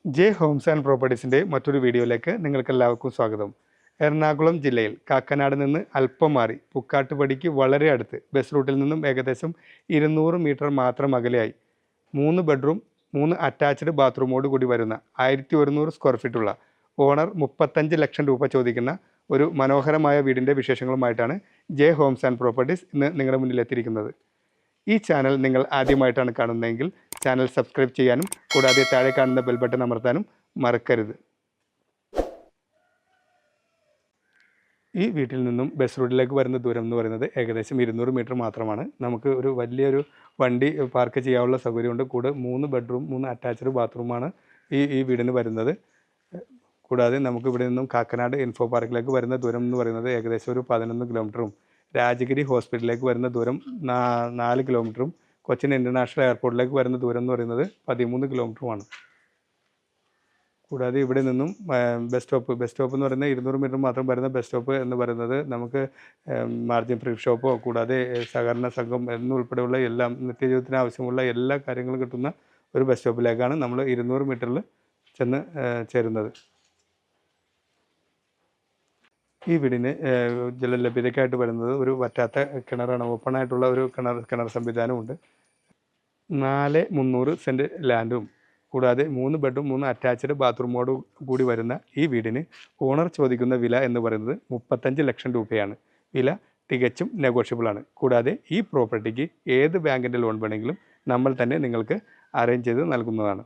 J Holmes and പ്രോപ്പർട്ടീസിൻ്റെ മറ്റൊരു വീഡിയോയിലേക്ക് നിങ്ങൾക്കെല്ലാവർക്കും സ്വാഗതം. എറണാകുളം ജില്ലയിൽ കാക്കനാട് നിന്ന് അല്പം മാറി പുക്കാട്ടുപടിക്ക് വളരെ അടുത്ത് ബസ് റൂട്ടിൽ നിന്നും ഏകദേശം 200 മീറ്റർ മാത്രം അകലെയായി 3 ബെഡ്റൂം 3 അറ്റാച്ച്ഡ് ബാത്റൂമോട് കൂടി വരുന്ന 1100 സ്ക്വയർ ഫീറ്റുള്ള ഓണർ 35 ലക്ഷം രൂപ ചോദിക്കുന്ന ഒരു മനോഹരമായ വീടിൻ്റെ വിശേഷങ്ങളുമായിട്ടാണ് ജെ ഹോംസ് ആൻഡ് പ്രോപ്പർട്ടീസ് ഇന്ന് നിങ്ങളുടെ മുന്നിൽ എത്തിയിരിക്കുന്നത്. ഈ ചാനൽ നിങ്ങൾ ആദ്യമായിട്ടാണ് കാണുന്നതെങ്കിൽ ചാനൽ സബ്സ്ക്രൈബ് ചെയ്യാനും കൂടാതെ താഴെ കാണുന്ന ബെൽ ബട്ടൺ അമർത്താനും മറക്കരുത്. ഈ വീട്ടിൽ നിന്നും ബസ് റൂട്ടിലേക്ക് വരുന്ന ദൂരം എന്ന് പറയുന്നത് ഏകദേശം 200 മീറ്റർ മാത്രമാണ്. നമുക്ക് ഒരു വലിയൊരു വണ്ടി പാർക്ക് ചെയ്യാനുള്ള സൗകര്യമുണ്ട്. കൂടെ 3 ബെഡ്റൂം 3 അറ്റാച്ച്ഡ് ബാത്റൂമാണ് ഈ വീടിന് വരുന്നത്. കൂടാതെ നമുക്ക് ഇവിടെ നിന്നും കാക്കനാട് ഇൻഫോ പാർക്കിലേക്ക് വരുന്ന ദൂരം എന്ന് പറയുന്നത് ഏകദേശം ഒരു 11 കിലോമീറ്ററും രാജഗിരി ഹോസ്പിറ്റലിലേക്ക് വരുന്ന ദൂരം 4 കിലോമീറ്ററും കൊച്ചിൻ ഇൻ്റർനാഷണൽ എയർപോർട്ടിലേക്ക് വരുന്ന ദൂരം എന്ന് പറയുന്നത് 13 കിലോമീറ്ററുമാണ്. കൂടാതെ ഇവിടെ നിന്നും ബസ് സ്റ്റോപ്പ് എന്ന് പറയുന്നത് 200 മീറ്റർ മാത്രം വരുന്ന ബസ് സ്റ്റോപ്പ് എന്ന് പറയുന്നത് നമുക്ക് മാർജിൻ ഫ്രീ ഷോപ്പോ കൂടാതെ സഹകരണ സംഘം എന്നുൾപ്പെടെയുള്ള എല്ലാം നിത്യജീവിതത്തിന് ആവശ്യമുള്ള എല്ലാ കാര്യങ്ങളും കിട്ടുന്ന ഒരു ബസ് സ്റ്റോപ്പിലേക്കാണ് നമ്മൾ 200 മീറ്ററിൽ ചെന്ന് ചേരുന്നത്. ഈ വീടിന് ജലലഭ്യതയ്ക്കായിട്ട് വരുന്നത് ഒരു വറ്റാത്ത കിണറാണ്. ഓപ്പണായിട്ടുള്ള ഒരു കിണർ സംവിധാനമുണ്ട്. 4,300 സെൻറ്റ് ലാൻഡും കൂടാതെ 3 ബെഡും 3 അറ്റാച്ച്ഡ് ബാത്റൂമോട് കൂടി വരുന്ന ഈ വീടിന് ഓണർ ചോദിക്കുന്ന വില എന്ന് പറയുന്നത് 35 ലക്ഷം രൂപയാണ്. വില തികച്ചും നെഗോഷ്യബിളാണ്. കൂടാതെ ഈ പ്രോപ്പർട്ടിക്ക് ഏത് ബാങ്കിൻ്റെ ലോൺ വേണമെങ്കിലും നമ്മൾ തന്നെ നിങ്ങൾക്ക് അറേഞ്ച് ചെയ്ത് നൽകുന്നതാണ്.